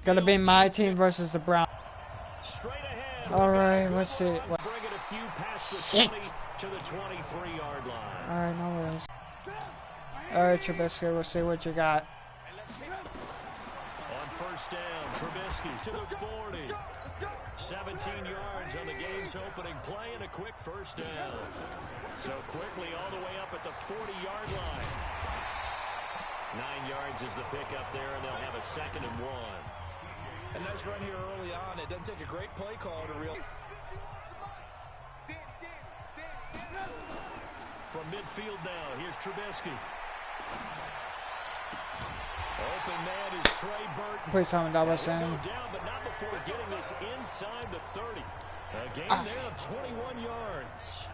Gonna be my team versus the Browns. Alright, let's see. Shit! Alright, no worries. Alright, Trubisky, we'll see what you got. On first down, Trubisky to the 40. 17 yards on the game's opening play and a quick first down. So quickly all the way up at the 40-yard line. 9 yards is the pickup there, and they'll have a 2nd and 1. A nice run here early on. It doesn't take a great play call to real. From midfield now, here's Trubisky. Open man is Trey Burton. Please tell me that was saying. Down, but not before getting this inside the 30. A gain there of 21 yards.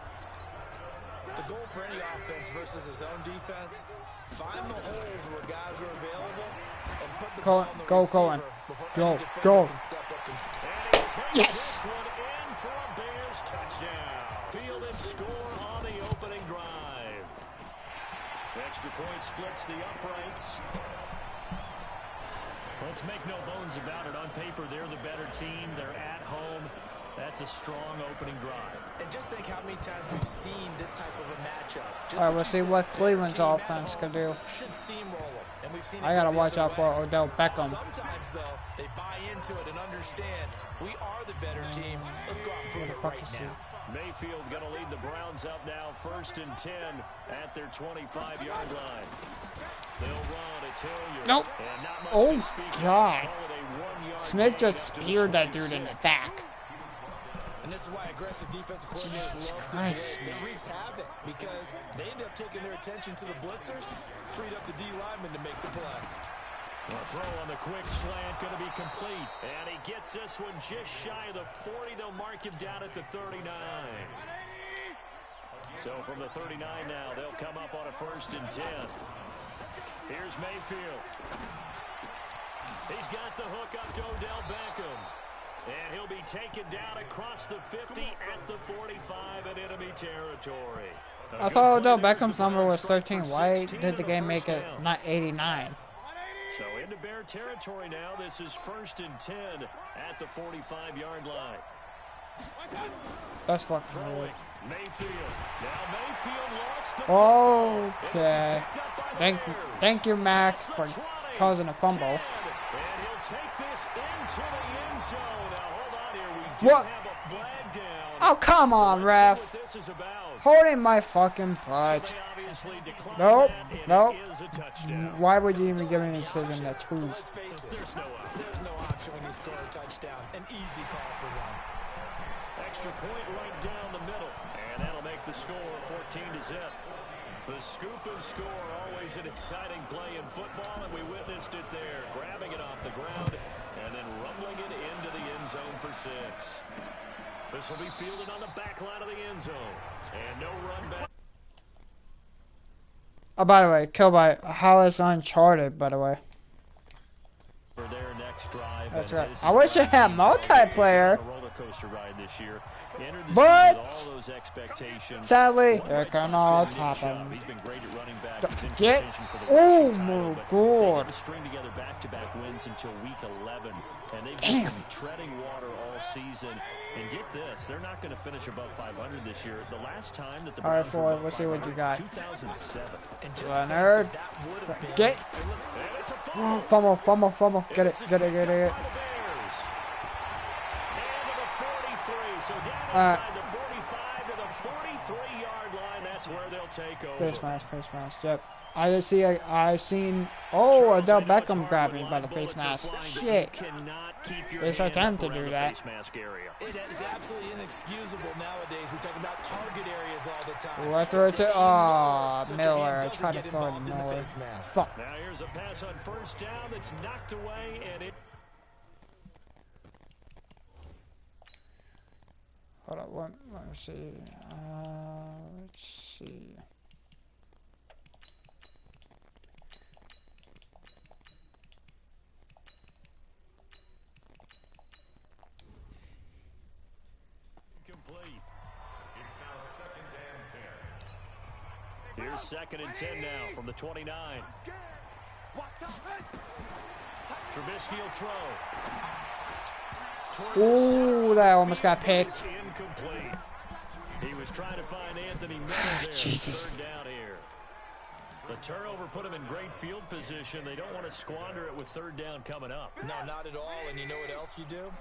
The goal for any offense versus his own defense, find the holes where guys are available and put the ball on the receiver before any defender can step up and Yes! This one in for a Bears touchdown. Field and score on the opening drive. Extra point splits the uprights. Let's make no bones about it. On paper, they're the better team. They're at home. That's a strong opening drive. And just think how many times we've seen this type of a matchup. Alright, we'll see what Cleveland's offense can do. Should steamroll them. And we've seen I gotta watch out for Odell Beckham. Sometimes, though, they buy into it and understand we are the better team. Let's go out and prove it right now. Mayfield going to lead the Browns up now, 1st and 10 at their 25-yard line. They'll run. It's Hilliard. Nope. And not much Oh, to speak of. God. Call it a 1-yard Smith gain just up to the speared that dude 26. in the back. And this is why aggressive defensive coordinators Jesus love Christ. the blitz. It wreaks havoc because they end up taking their attention to the blitzers, freed up the D lineman to make the play. A throw on the quick slant going to be complete. And he gets this one just shy of the 40. They'll mark him down at the 39. So from the 39 now, they'll come up on a 1st and 10. Here's Mayfield. He's got the hook up to Odell Beckham. And he'll be taken down across the 50 at the 45 in enemy territory. I thought Odell Beckham's number was 13. Why did the game make it not 89? So into Bear territory now. This is 1st and 10 at the 45-yard line. That's fucking weird. Mayfield. Now Mayfield lost the Okay. Thank you, Max, for causing a fumble. And he'll take this into the end zone. Now hold on here. We do What? have a flag down. Oh, come on, So let's see ref. what this is about. Holding my fucking butt. So they obviously declined Nope, that, and nope. it is a touchdown. Why would you even give me a decision that's who's? Let's face it, there's no option when you score a touchdown. An easy call for them. Extra point right down the middle. And that'll make the score 14-0. The scoop and score, always an exciting play in football, and we witnessed it there. Grabbing it off the ground and then rumbling it into the end zone for 6. This will be fielded on the back line of the end zone. And no run back. Oh, by the way, kill by how is Uncharted, by the way. For their next drive. That's And right. this is I wish the it had last team multiplayer. on a roller coaster ride this year. Entered the But season with all those expectations. sadly, One it bright spot's cannot been Nick Chubb. happen. He's been great at running back. He's in Get. contention for the Oh rushing title, my but they had god. to string together back-to-back wins until week 11, and they've just Damn. been treading water all season. And get this, they're not going to finish above 500 this year. The last time that the All right, Browns were Floyd, above let's see what you 500, got. 2007. And just Leonard. think that would have been Get. And it's a Fumble, fumble, fumble. Get it, get it, get it. by the Bears. And to the 43. So down Alright. inside the 45 to the 43-yard line. That's where they'll take over. Face mask, yep. I seen, oh, Odell Beckham grabbed me by the face mask. Shit. It's our time to do that. It is absolutely inexcusable nowadays. We talk about target areas all the time. I throw it to, So Miller. Jahan I doesn't tried to get throw it involved to in the Miller. face mask. Fuck. Now here's a pass on 1st down that's knocked away, and it. Hold on, let me see. Let's see. Complete. Here's 2nd and 10 now from the 29. Trubisky will throw. Ooh, that almost got picked. Incomplete. He was trying to find Anthony Miller there. Jesus. Third down here. The turnover put him in great field position. They don't want to squander it with third down coming up. No, not at all. And you know what else you do?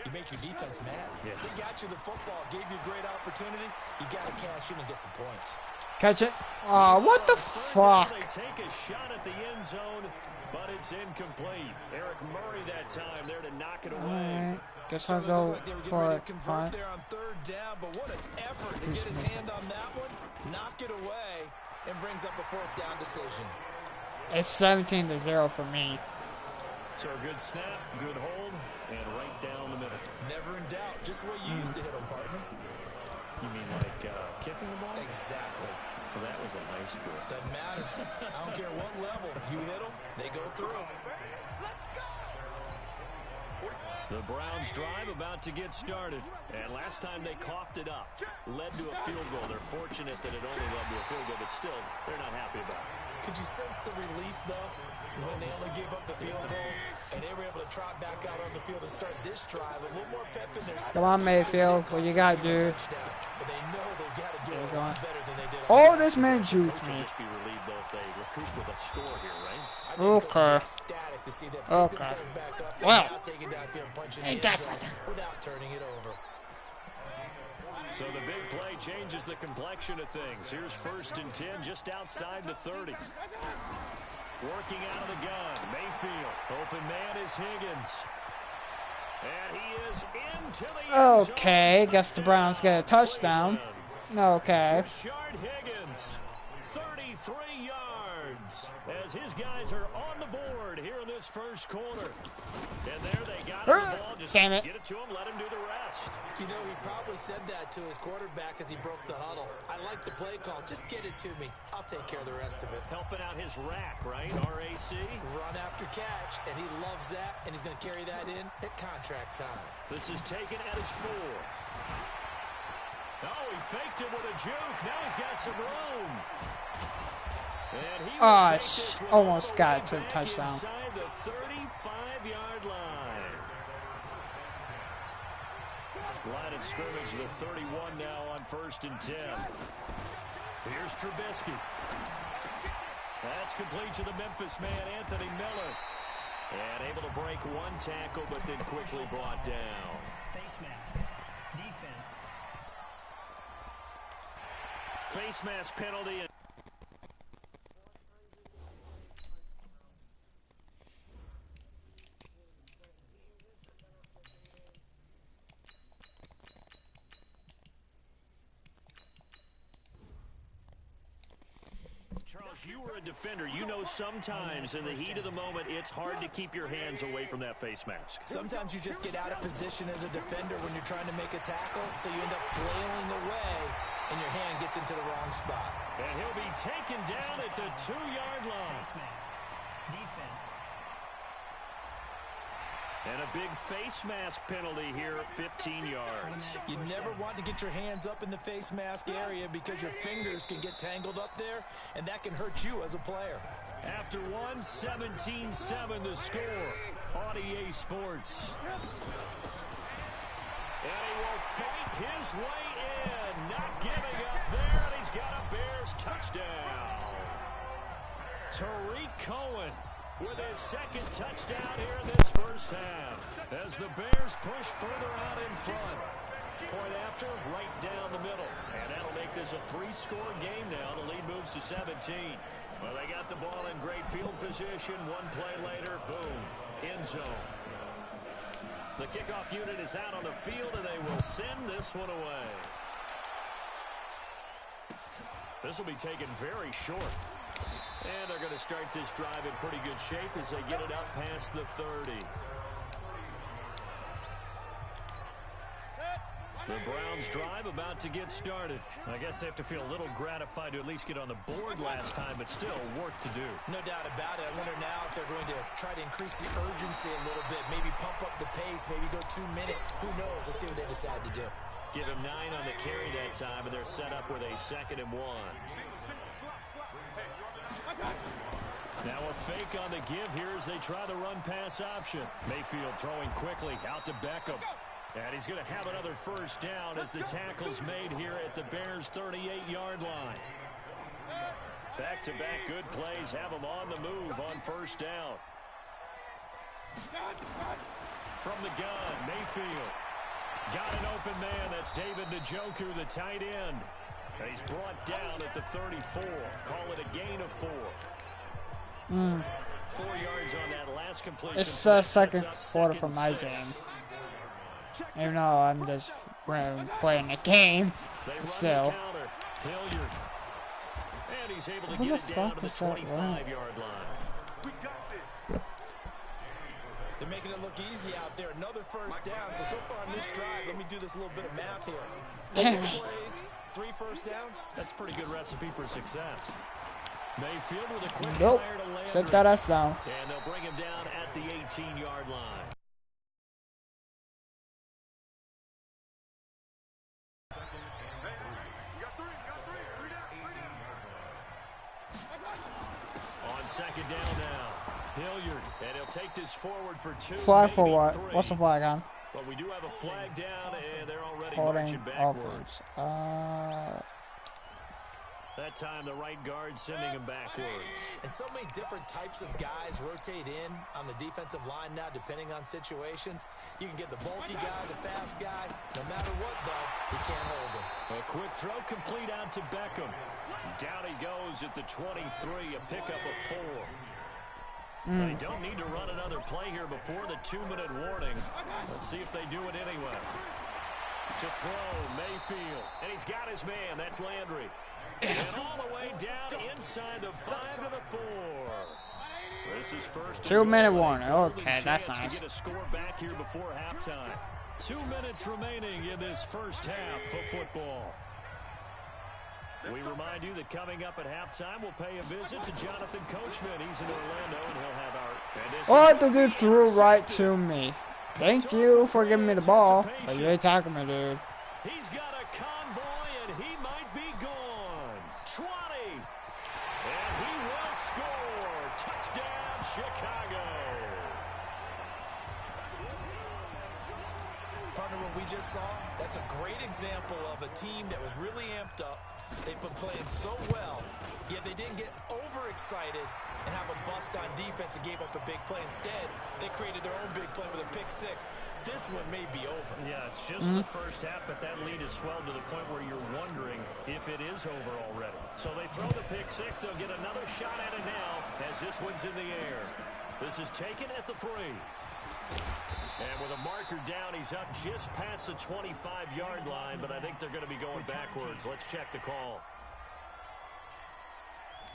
You make your defense mad. Yeah. They got you the football, gave you a great opportunity. You got to cash in and get some points. Catch it. Oh, what the fuck? They take a shot at the end zone, but it's incomplete. Eric Murray that time there to knock it away. Guess I'll go for it. Convert there on third down, but what an effort to get his hand on that one, knock it away, and brings up a fourth down decision. It's 17-0 for me. So a good snap, good hold, and right down the middle. Never in doubt. Just the way you used to hit them, partner. You mean like kicking the ball? Exactly. Well, that was a nice score. Doesn't matter. I don't care what level. You hit them, they go through. The Browns drive about to get started. And last time they coughed it up, led to a field goal. They're fortunate that it only led to a field goal, but still, they're not happy about it. Could you sense the relief, though, when they only gave up the field goal and they were able to trot back out on the field and start this drive? A little more pep in their step. Come on, Mayfield. What you got, dude? But they know they've got to do it better than they did. Oh, this man juked me. Just be relieved though if they recoup with a score here, right? Okay. Okay. Well, ain't that something? Without turning it over. So the big play changes the complexion of things. Here's 1st and 10 just outside the 30. Working out of the gun. Mayfield. Open man is Higgins. And he is into the end zone. Okay, guess the Browns get a touchdown. Okay. Richard Higgins, 33 yards, as his guys are on the board here in this first quarter. And there they got the ball. Just Damn it. Get it to him, let him do the rest. You know, he probably said that to his quarterback as he broke the huddle. I like the play call. Just get it to me. I'll take care of the rest of it. Helping out his rack, right? RAC. Run after catch, and he loves that, and he's going to carry that in at contract time. This is taken at his 4. Oh, he faked it with a juke. Now he's got some room. And he almost got it to the touchdown. Inside the 35-yard line. Line of scrimmage, the 31 now on 1st and 10. Here's Trubisky. That's complete to the Memphis man, Anthony Miller. And able to break one tackle, but then quickly brought down. Face mask. Defense. Face mask penalty. Charles, you were a defender. You know sometimes in the heat of the moment, it's hard to keep your hands away from that face mask. Sometimes you just get out of position as a defender when you're trying to make a tackle, so you end up flailing away, and your hand gets into the wrong spot. And he'll be taken down at the 2-yard line. Face mask. Defense. And a big face mask penalty here at 15 yards. You never want to get your hands up in the face mask area because your fingers can get tangled up there, and that can hurt you as a player. After 17-7 the score on EA Sports. And he will fight his way in. Not giving up there, and he's got a Bears touchdown. Tariq Cohen with his second touchdown here in this first half. As the Bears push further out in front. Point after, right down the middle. And that'll make this a 3-score game now. The lead moves to 17. Well, they got the ball in great field position. One play later, boom, end zone. The kickoff unit is out on the field, and they will send this one away. This will be taken very short. And they're going to start this drive in pretty good shape as they get it up past the 30. The Browns drive about to get started. I guess they have to feel a little gratified to at least get on the board last time, but still work to do. No doubt about it. I wonder now if they're going to try to increase the urgency a little bit, maybe pump up the pace, maybe go 2 minutes. Who knows? Let's see what they decide to do. Give him 9 on the carry that time, and they're set up with a 2nd and 1. Now a fake on the give here as they try the run-pass option. Mayfield throwing quickly out to Beckham. And he's going to have another first down as the tackle's made here at the Bears' 38-yard line. Back-to-back good plays have him on the move on first down. From the gun, Mayfield. Got an open man. That's David Njoku, the tight end. And he's brought down at the 34. Call it a gain of 4. 4 yards on that last completion. It's the second quarter for my game. Even though I'm just playing the game, still. And he's able to get it down to the 25-yard line. They're making it look easy out there. Another first down. So far on this drive, let me do this little bit of math here. 4 plays, 3 first downs. That's a pretty good recipe for success. Mayfield with a quick Nope. fire to Landry. Set that ass down. And they'll bring him down at the 18-yard line. On second down now, Hilliard, and he'll take this forward for 2. Flag for what? 3. What's the flag on? But we do have a flag down, and they're already Holding marching backwards. upwards. That time, the right guard sending him backwards. And so many different types of guys rotate in on the defensive line now, depending on situations. You can get the bulky guy, the fast guy. No matter what, though, he can't hold him. A quick throw complete out to Beckham. Down he goes at the 23, a pickup of 4. They don't need to run another play here before the 2-minute warning. Let's see if they do it anyway. To throw, Mayfield. And he's got his man. That's Landry. And all the way down inside the 5 to the 4. This is first. 2-minute warning. Okay, that's nice. To get a score back here before halftime. 2 minutes remaining in this first half of football. We remind you that coming up at halftime, we'll pay a visit to Jonathan Coachman. He's in Orlando, and he'll have our... Oh, the dude threw right to me. Thank you for giving me the ball, but you're attacking me, dude. He's got a convoy, and he might be gone. 20. And he will score. Touchdown, Chicago. Partner, what we just saw, that's a great example of a team that was really amped up. They've been playing so well, yet they didn't get overexcited and have a bust on defense and gave up a big play. Instead, they created their own big play with a pick 6. This one may be over. Yeah, it's just the first half, but that lead has swelled to the point where you're wondering if it is over already. So they throw the pick 6. They'll get another shot at it now as this one's in the air. This is taken at the 3. And with a marker down, he's up just past the 25-yard line, but I think they're going to be going backwards. Let's check the call.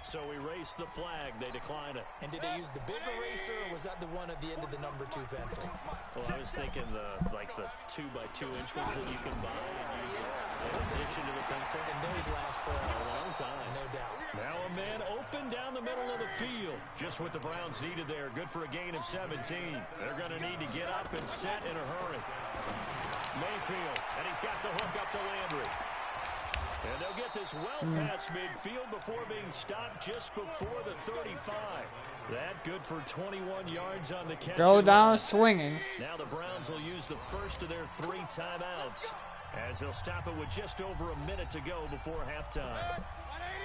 So erase the flag. They decline it. And did they use the big eraser, or was that the one at the end of the number 2 pencil? Well, I was thinking the 2x2 inch ones that you can buy and use in addition to the pencil. And those last for a long time. No doubt. Now a man open down the middle of the field. Just what the Browns needed there. Good for a gain of 17. They're going to need to get up and set in a hurry. Mayfield, and he's got the hook up to Landry. And they'll get this well past midfield before being stopped just before the 35. That good for 21 yards on the catch. Go down swinging. Now the Browns will use the first of their 3 timeouts as they'll stop it with just over a minute to go before halftime.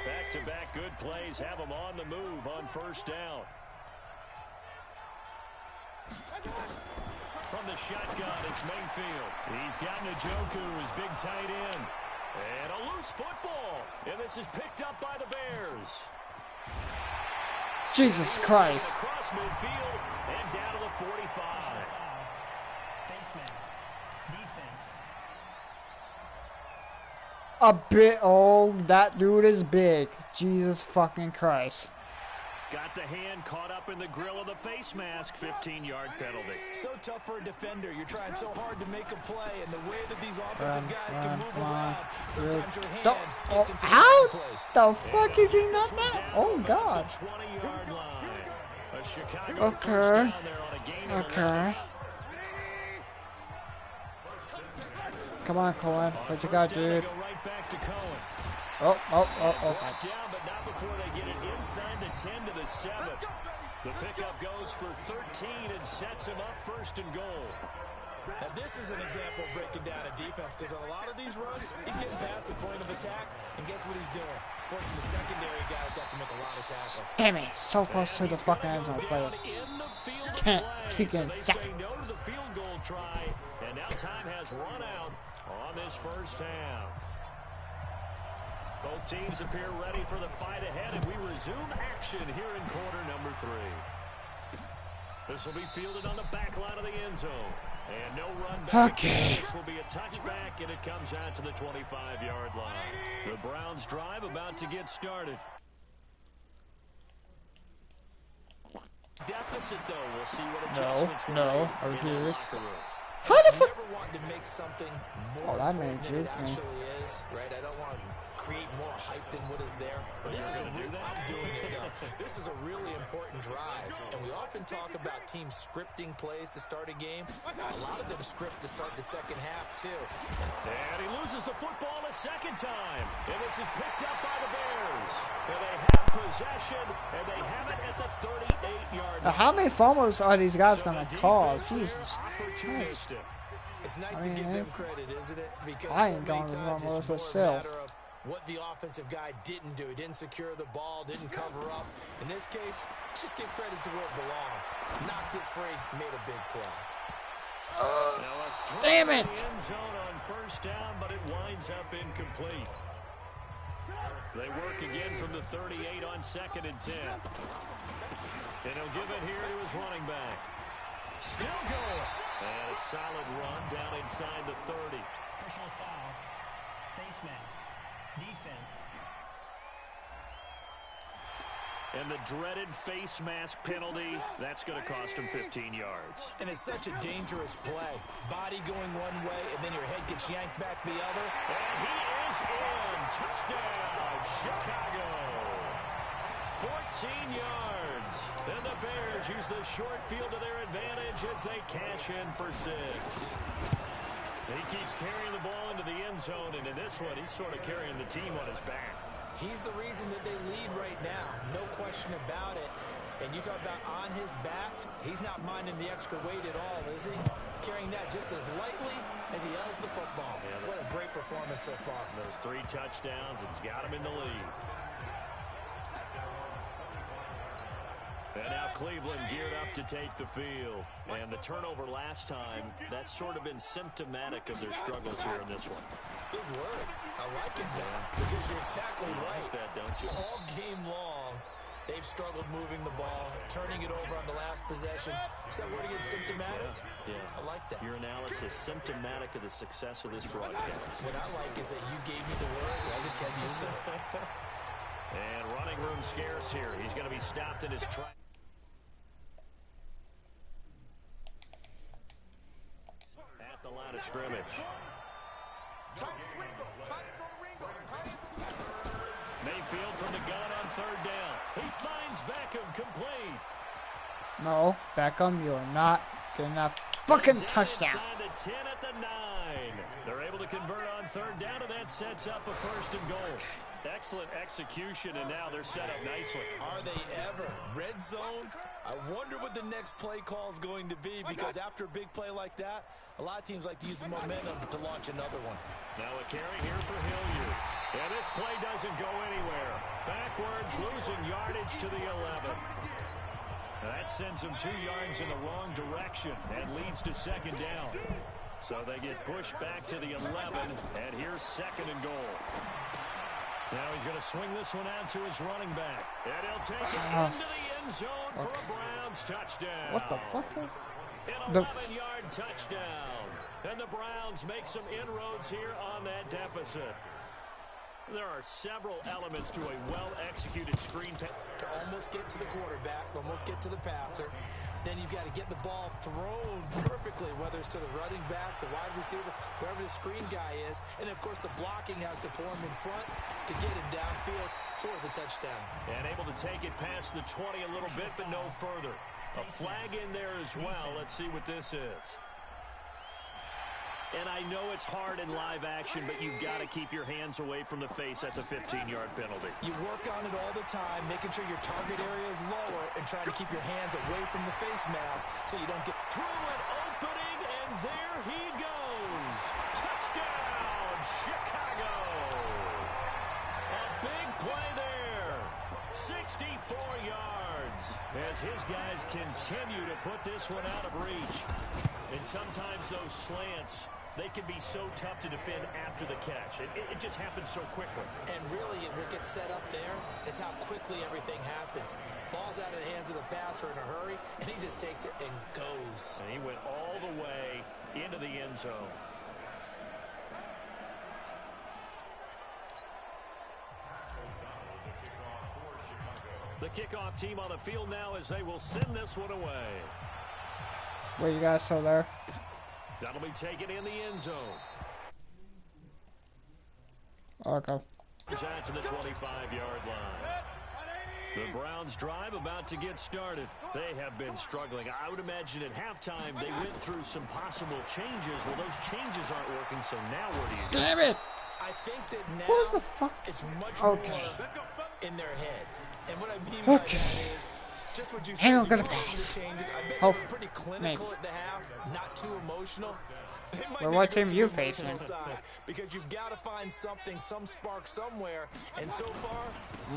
Back-to-back good plays have them on the move on first down. From the shotgun, it's Mayfield. He's got Njoku, his big tight end. And a loose football. And this is picked up by the Bears. Jesus Christ. Across midfield and down to the 45. Face mask. Defense. A bit. Oh, that dude is big. Jesus fucking Christ. Got the hand caught up in the grill of the face mask. 15-yard penalty. So tough for a defender. You're trying so hard to make a play, and the way that these offensive guys can move around, sometimes your hand gets into the how place. the fuck is he not that? Oh God. 20-yard line. A Chicago Okay. first down there on a gain of 11. Okay. Come on, Cohen. What you got, dude? Go right back to Cohen. Oh. Brought down, but not before they get it inside the 10 to the 7. The pickup goes for 13 and sets him up first and goal. Now, this is an example of breaking down a defense, because on a lot of these runs, he's getting past the point of attack, and guess what he's doing? Forcing the secondary guys to have to make a lot of tackles. Damn it, so close to the fucking end zone player. Can't keep getting They sacked. say no to the field goal try, and now time has run out on this first half. Both teams appear ready for the fight ahead, and we resume action here in quarter number 3. This will be fielded on the back line of the end zone. And no run back. Okay. This will be a touchback, and it comes out to the 25-yard line. The Browns' drive about to get started. Deficit, though. We'll see what adjustments were made I in the refuse. locker room. How the fuck? Never want to make something more that important made than you, it actually is, right? I don't want to create more hype than what is there. But this is I'm doing it, though. This is a really important drive. And we often talk about teams scripting plays to start a game. A lot of them script to start the second half, too. And he loses the football a second time. And this is picked up by the Bears. And they have possession, and they have it at the 38-yard line. How many fumbles are these guys gonna call? Jesus Christ. It's nice to give them credit, isn't it? Because I so ain't many going to times run it's with more a myself. matter of what the offensive guy didn't do. He didn't secure the ball, didn't cover up. In this case, just give credit to where it belongs. Knocked it free, made a big play. Damn it! End zone on first down, but it winds up incomplete. They work again from the 38 on 2nd and 10. And he'll give it here to his running back. Still going. And a solid run down inside the 30. Personal foul. Face mask. Defense. And the dreaded face mask penalty, that's going to cost him 15 yards. And it's such a dangerous play. Body going one way, and then your head gets yanked back the other. And he is in. Touchdown, Chicago. 14 yards. And the Bears use the short field to their advantage as they cash in for 6. He keeps carrying the ball into the end zone, and in this one, he's sort of carrying the team on his back. He's the reason that they lead right now. No question about it. And you talk about on his back, he's not minding the extra weight at all, is he? Carrying that just as lightly as he has the football. Yeah, what a great performance so far. Those 3 touchdowns, it's got him in the lead. And now Cleveland geared up to take the field. And the turnover last time, that's sort of been symptomatic of their struggles here in this one. Good word. I like it, though, because you're exactly right. Like that, don't you? All game long, they've struggled moving the ball, turning it over on the last possession. Is that word again, symptomatic? Yeah. I like that. Your analysis, symptomatic of the success of this broadcast. What I like is that you gave me the word, and I just kept using it. And running room scarce here. He's going to be stopped in his track. At the line of scrimmage. Mayfield from the gun on 3rd down. He finds Beckham complete. No, Beckham, you're not getting that fucking touchdown. Inside the 10 at the 9. They're able to convert on 3rd down, and that sets up a 1st and goal. Excellent execution, and now they're set up nicely. Are they ever? Red zone? I wonder what the next play call is going to be, because after a big play like that, a lot of teams like to use the momentum to launch another one. Now a carry here for Hilliard. And this play doesn't go anywhere. Backwards, losing yardage to the 11. That sends them 2 yards in the wrong direction and leads to 2nd down. So they get pushed back to the 11, and here's 2nd and goal. Now he's going to swing this one out to his running back. And he'll take it into the end zone for a Browns touchdown. What the fuck? An 11-yard touchdown. And the Browns make some inroads here on that deficit. There are several elements to a well-executed screen pass. To almost get to the quarterback, almost get to the passer. Then you've got to get the ball thrown perfectly, whether it's to the running back, the wide receiver, wherever the screen guy is. And, of course, the blocking has to form in front to get him downfield for the touchdown. And able to take it past the 20 a little bit, but no further. A flag in there as well. Let's see what this is. And I know it's hard in live action, but you've got to keep your hands away from the face. That's a 15-yard penalty. You work on it all the time, making sure your target area is lower and trying to keep your hands away from the face mask so you don't get through an opening, and there he goes. Touchdown, Chicago. A big play there. 64 yards as his guys continue to put this one out of reach. And sometimes those slants, they can be so tough to defend after the catch. It just happens so quickly. And really, what gets set up there is how quickly everything happens. Ball's out of the hands of the passer in a hurry, and he just takes it and goes. And he went all the way into the end zone. The kickoff team on the field now as they will send this one away. What you guys saw there? That'll be taken in the end zone. Okay. Out to the 25-yard line. The Browns drive about to get started. They have been struggling. I would imagine at halftime they went through some possible changes. Well, those changes aren't working, so now what do you do? Damn it! I think that now what the fuck? It's much more in their head. And what I mean by that is just what you said. I'm gonna pass. Changes. I bet they were pretty clinical at the half, not too emotional. Well, what team are you facing? Because you've got to find something, some spark somewhere. And so far,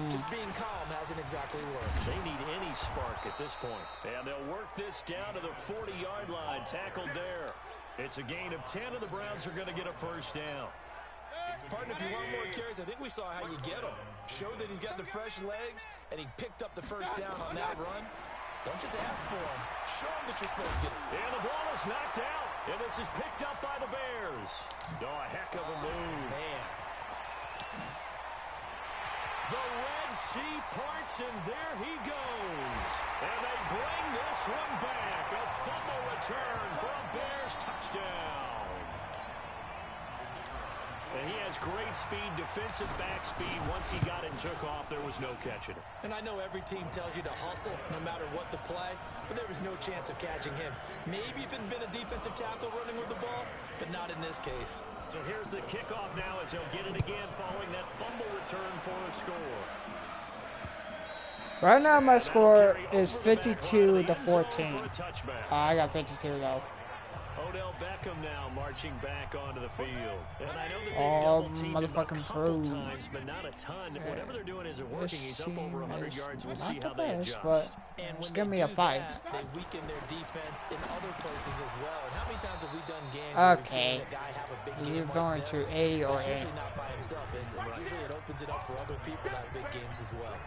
just being calm hasn't exactly worked. They need any spark at this point. And they'll work this down to the 40-yard line. Tackled there. It's a gain of 10, and the Browns are going to get a first down. Partner, if you want more carries, I think we saw how you get him. Showed that he's got the fresh legs, and he picked up the first down on that run. Don't just ask for him. Show him that you're supposed to get him. And the ball is knocked out, and this is picked up by the Bears. Oh, a heck of a move. Man. The Red Sea parts, and there he goes. And they bring this one back. A fumble return for a Bears touchdown. And he has great speed, defensive back speed. Once he got it and took off, there was no catching it. And I know every team tells you to hustle no matter what the play, but there was no chance of catching him. Maybe if it had been a defensive tackle running with the ball, but not in this case. So here's the kickoff now as he'll get it again following that fumble return for a score. Right now my score is 52-14. I got 52 though. Odell Beckham now marching back onto the field. And I know that they've double-teamed him a couple times, but not a ton. Whatever they're doing isn't working. He's up over 100 yards. We'll see how they adjust. But just give me a 5. They weaken their defense in other places as well. And how many times have we done games where we've seen a guy have a big game you're going like to this? 80 or 80. Usually not by himself, is it? Usually it opens it up for other people to have big games as well.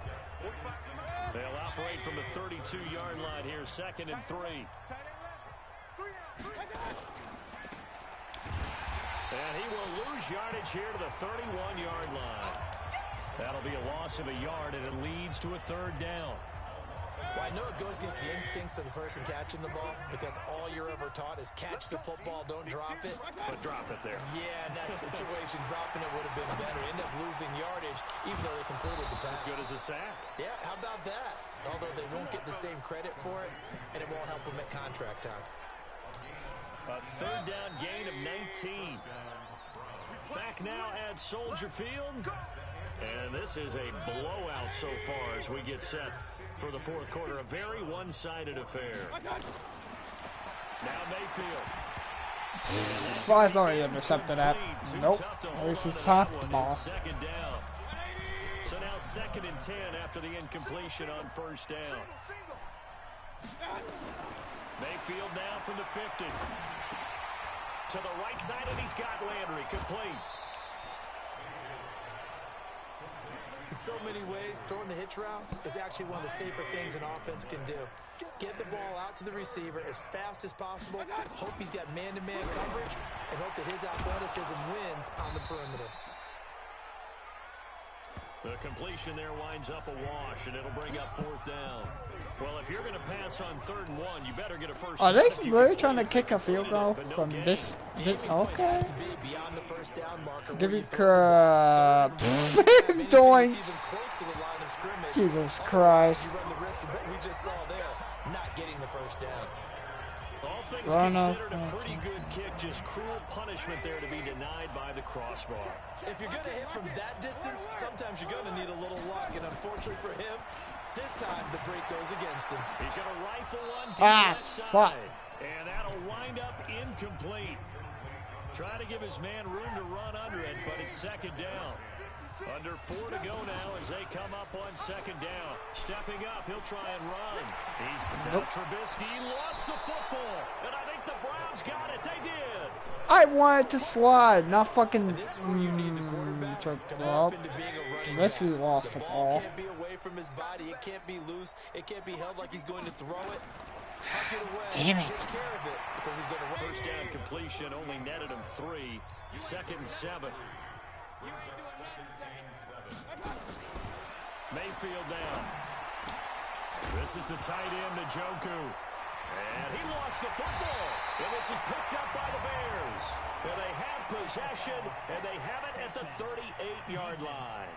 They'll operate from the 32-yard line here, 2nd and 3. And he will lose yardage here to the 31-yard line. That'll be a loss of a yard, and it leads to a 3rd down. Well, I know it goes against the instincts of the person catching the ball because all you're ever taught is catch the football, don't drop it. But drop it there. Yeah, in that situation, dropping it would have been better. End up losing yardage, even though they completed the pass. As good as a sack. Yeah, how about that? Although they won't get the same credit for it, and it won't help them at contract time. A 3rd down gain of 19. Back now at Soldier Field. And this is a blowout so far as we get set for the 4th quarter. A very one-sided affair. Now Mayfield. Well, I thought he intercepted that. Nope. At least he stopped the ball. 2nd down. So now 2nd and 10 after the incompletion on 1st down. Mayfield now from the 50. To the right side, and he's got Landry complete. In so many ways, throwing the hitch route is actually one of the safer things an offense can do. Get the ball out to the receiver as fast as possible, hope he's got man-to-man coverage, and hope that his athleticism wins on the perimeter. The completion there winds up a wash, and it'll bring up 4th down. Well, if you're going to pass on 3rd and 1, you better get a first down. Are they really trying to kick a field goal from this? Okay. Give me doing. Jesus Christ. You run the risk of what we just saw there, not getting the first down. things considered, a pretty good kick. Just cruel punishment there to be denied by the crossbar. If you're going to hit from that distance, sometimes you're going to need a little luck. And unfortunately for him, this time the break goes against him. He's going to rifle one deep left side. And that'll wind up incomplete. Trying to give his man room to run under it, but it's second down. Under 4 to go now as they come up on second down. Stepping up, he'll try and run. He's Trubisky lost the football, and I think the Browns got it. They did. I wanted to slide, not fucking. This is where you need the quarterback to well, move into being a running Trubisky back. lost the ball. Can't be away from his body. It can't be loose. It can't be held like he's going to throw it. Tuck it away. Damn it. Take care of it because he's going to run. First down completion only netted him 3. Second and 7. Mayfield down. This is the tight end, Njoku. And he lost the football. And this is picked up by the Bears. And they have possession, and they have it at the 38-yard line.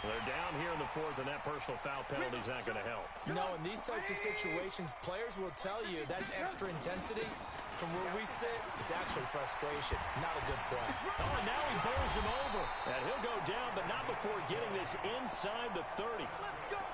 They're down here in the 4th, and that personal foul penalty is not going to help. No, in these types of situations, players will tell you that's extra intensity. From where we sit, it's actually frustration. Not a good play. Oh, and now he bowls him over. And he'll go down, but not before getting this inside the 30.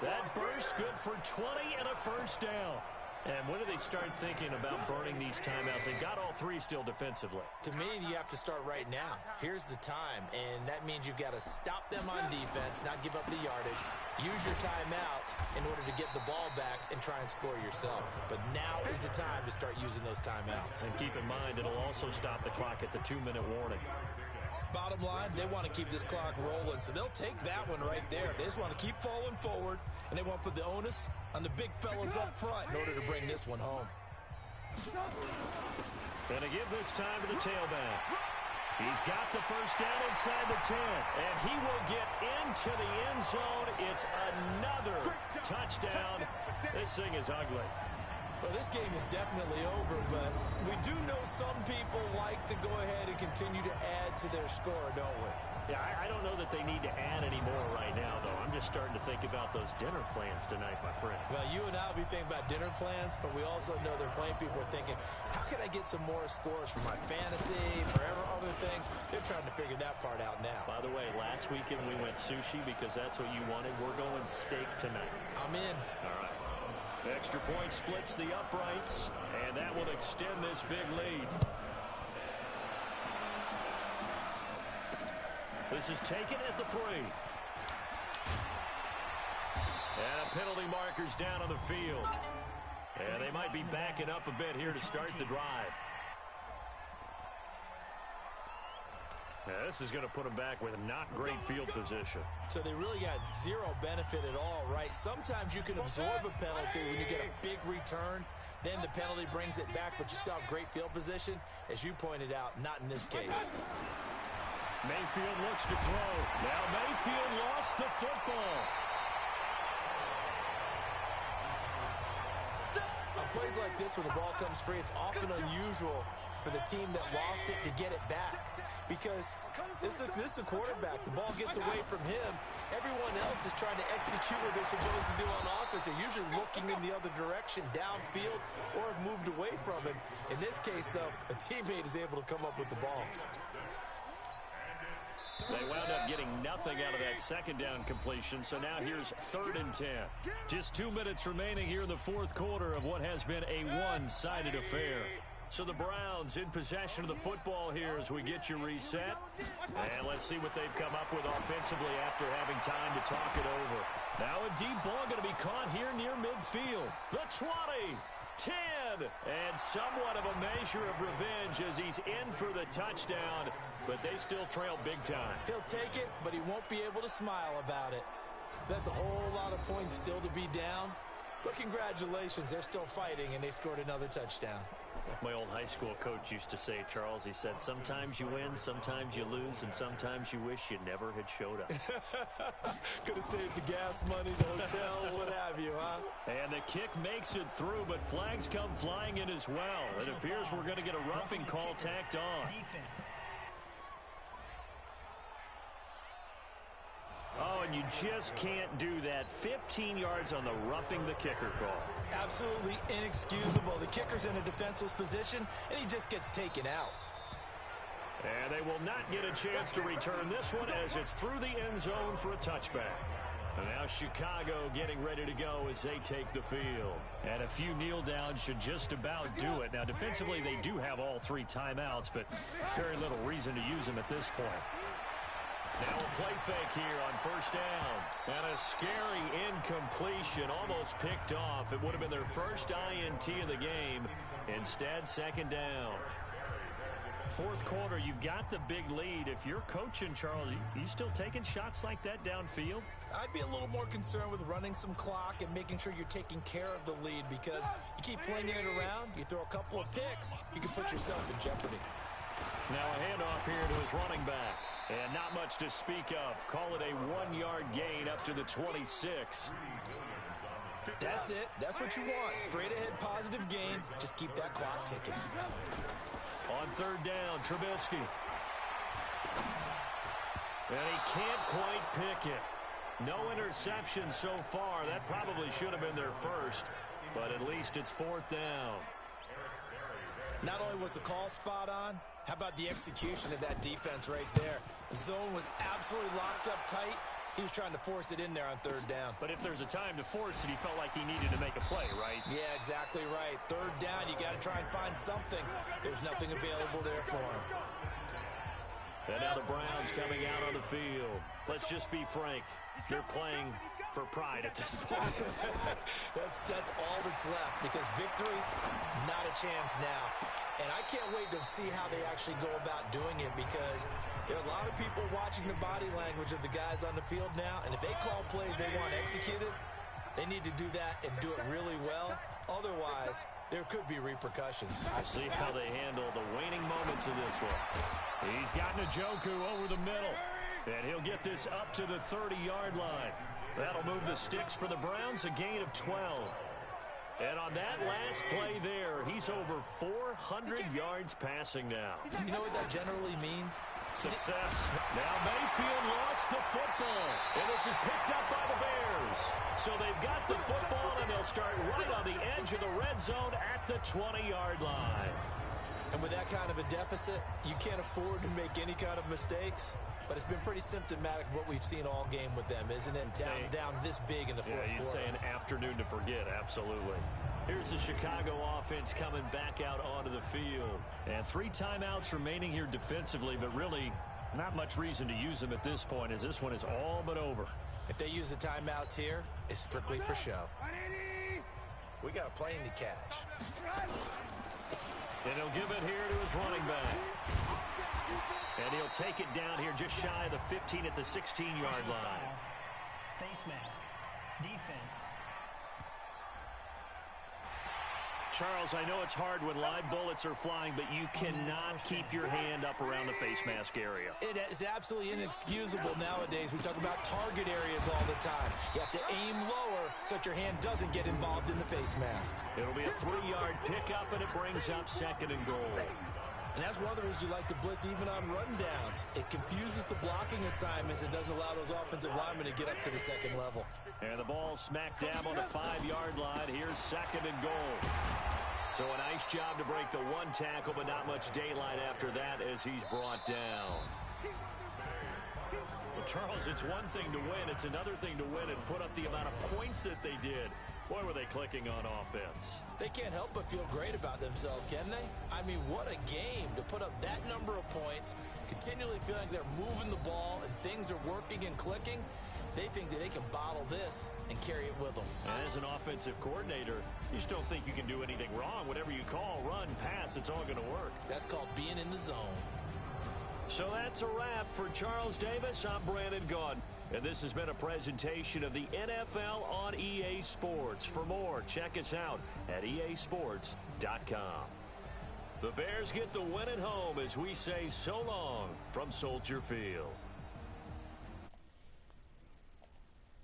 That burst good for 20 and a first down. And when do they start thinking about burning these timeouts? They've got all 3 still defensively. To me, you have to start right now. Here's the time, and that means you've got to stop them on defense, not give up the yardage, use your timeouts in order to get the ball back and try and score yourself. But now is the time to start using those timeouts. And keep in mind, it'll also stop the clock at the 2-minute warning. Bottom line, they want to keep this clock rolling, so they'll take that one right there. They just want to keep falling forward, and they want to put the onus on the big fellas up front in order to bring this one home. Gonna give this time to the tailback. He's got the first down inside the 10, and he will get into the end zone. It's another touchdown. This thing is ugly. Well, this game is definitely over, but we do know some people like to go ahead and continue to add to their score, don't we? Yeah, I don't know that they need to add any more right now, though. I'm just starting to think about those dinner plans tonight, my friend. Well, you and I will be thinking about dinner plans, but we also know they're playing people are thinking, how can I get some more scores for my fantasy, for other things? They're trying to figure that part out now. By the way, last weekend we went sushi because that's what you wanted. We're going steak tonight. I'm in. All right. Extra point splits the uprights, and that will extend this big lead. This is taken at the 3. And penalty markers down on the field. And they might be backing up a bit here to start the drive. Now, this is going to put them back with not great field position. So they really got zero benefit at all, right? Sometimes you can absorb a penalty when you get a big return. Then the penalty brings it back, but you still have great field position. As you pointed out, not in this case. Mayfield looks to throw. Now Mayfield lost the football. On plays like this, when the ball comes free, it's often unusual for the team that lost it to get it back. Because this is the quarterback. The ball gets away from him. Everyone else is trying to execute what they're supposed to do on offense. They're usually looking in the other direction, downfield, or have moved away from him. In this case, though, a teammate is able to come up with the ball. They wound up getting nothing out of that second down completion, so now here's 3rd and 10. Just 2 minutes remaining here in the 4th quarter of what has been a one-sided affair. So the Browns in possession of the football here as we get you reset. And let's see what they've come up with offensively after having time to talk it over. Now a deep ball going to be caught here near midfield. The 20, 10, and somewhat of a measure of revenge as he's in for the touchdown. But they still trail big time. He'll take it, but he won't be able to smile about it. That's a whole lot of points still to be down. But congratulations, they're still fighting, and they scored another touchdown. Like my old high school coach used to say, Charles, he said, sometimes you win, sometimes you lose, and sometimes you wish you never had showed up. Could have saved the gas money, the hotel, what have you, huh? And the kick makes it through, but flags come flying in as well. It appears we're going to get a roughing call tacked on. Defense. Oh, and you just can't do that. 15 yards on the roughing the kicker call. Absolutely inexcusable. The kicker's in a defenseless position, and he just gets taken out. And they will not get a chance to return this one as it's through the end zone for a touchback. And now Chicago getting ready to go as they take the field. And a few kneel downs should just about do it. Now, defensively, they do have all 3 timeouts, but very little reason to use them at this point. Now a play fake here on first down. And a scary incompletion, almost picked off. It would have been their first INT of the game. Instead, second down. Fourth quarter, you've got the big lead. If you're coaching, Charles, you still taking shots like that downfield? I'd be a little more concerned with running some clock and making sure you're taking care of the lead, because you keep flinging it around, you throw a couple of picks, you can put yourself in jeopardy. Now a handoff here to his running back. And not much to speak of. Call it a 1-yard gain up to the 26. That's it. That's what you want. Straight ahead positive gain. Just keep that clock ticking. On third down, Trubisky. And he can't quite pick it. No interception so far. That probably should have been their first, but at least it's fourth down. Not only was the call spot on, how about the execution of that defense right there? The zone was absolutely locked up tight. He was trying to force it in there on third down. But if there's a time to force it, he felt like he needed to make a play, right? Yeah, exactly right. Third down, you got to try and find something. There's nothing available there for him. And now the Browns coming out on the field. Let's just be frank. They're playing for pride at this point. That's all that's left, because victory, not a chance now. And I can't wait to see how they actually go about doing it, because there are a lot of people watching the body language of the guys on the field now, and if they call plays they want executed, they need to do that and do it really well. Otherwise, there could be repercussions. We'll see how they handle the waning moments of this one. He's got Njoku over the middle, and he'll get this up to the 30-yard line. That'll move the sticks for the Browns, a gain of 12. And on that last play there, he's over 400 yards passing now. You know what that generally means? Success. Now Mayfield lost the football, and this is picked up by the Bears. So they've got the football, and they'll start right on the edge of the red zone at the 20-yard line. And with that kind of a deficit, you can't afford to make any kind of mistakes. But it's been pretty symptomatic of what we've seen all game with them, isn't it? Down this big in the fourth quarter. Yeah, you'd say an afternoon to forget, absolutely. Here's the Chicago offense coming back out onto the field. And 3 timeouts remaining here defensively, but really not much reason to use them at this point, as this one is all but over. If they use the timeouts here, it's strictly for show. We got a plane to catch. And he'll give it here to his running back. And he'll take it down here just shy of the 15 at the 16-yard line. Face mask. Defense. Charles, I know it's hard when live bullets are flying, but you cannot keep your hand up around the face mask area. It is absolutely inexcusable nowadays. We talk about target areas all the time. You have to aim lower so that your hand doesn't get involved in the face mask. It'll be a 3-yard pickup, and it brings up second and goal. And that's one of the reasons you like to blitz even on rundowns. It confuses the blocking assignments and doesn't allow those offensive linemen to get up to the second level. And the ball smack dab on the 5-yard line. Here's second and goal. So a nice job to break the 1 tackle, but not much daylight after that as he's brought down. Well, Charles, it's one thing to win. It's another thing to win and put up the amount of points that they did. Boy, were they clicking on offense. They can't help but feel great about themselves, can they? I mean, what a game to put up that number of points, continually feeling like they're moving the ball and things are working and clicking. They think that they can bottle this and carry it with them. And as an offensive coordinator, you just don't think you can do anything wrong. Whatever you call, run, pass, it's all going to work. That's called being in the zone. So that's a wrap for Charles Davis. I'm Brandon Gaudin. And this has been a presentation of the NFL on EA Sports. For more, check us out at easports.com. The Bears get the win at home as we say so long from Soldier Field.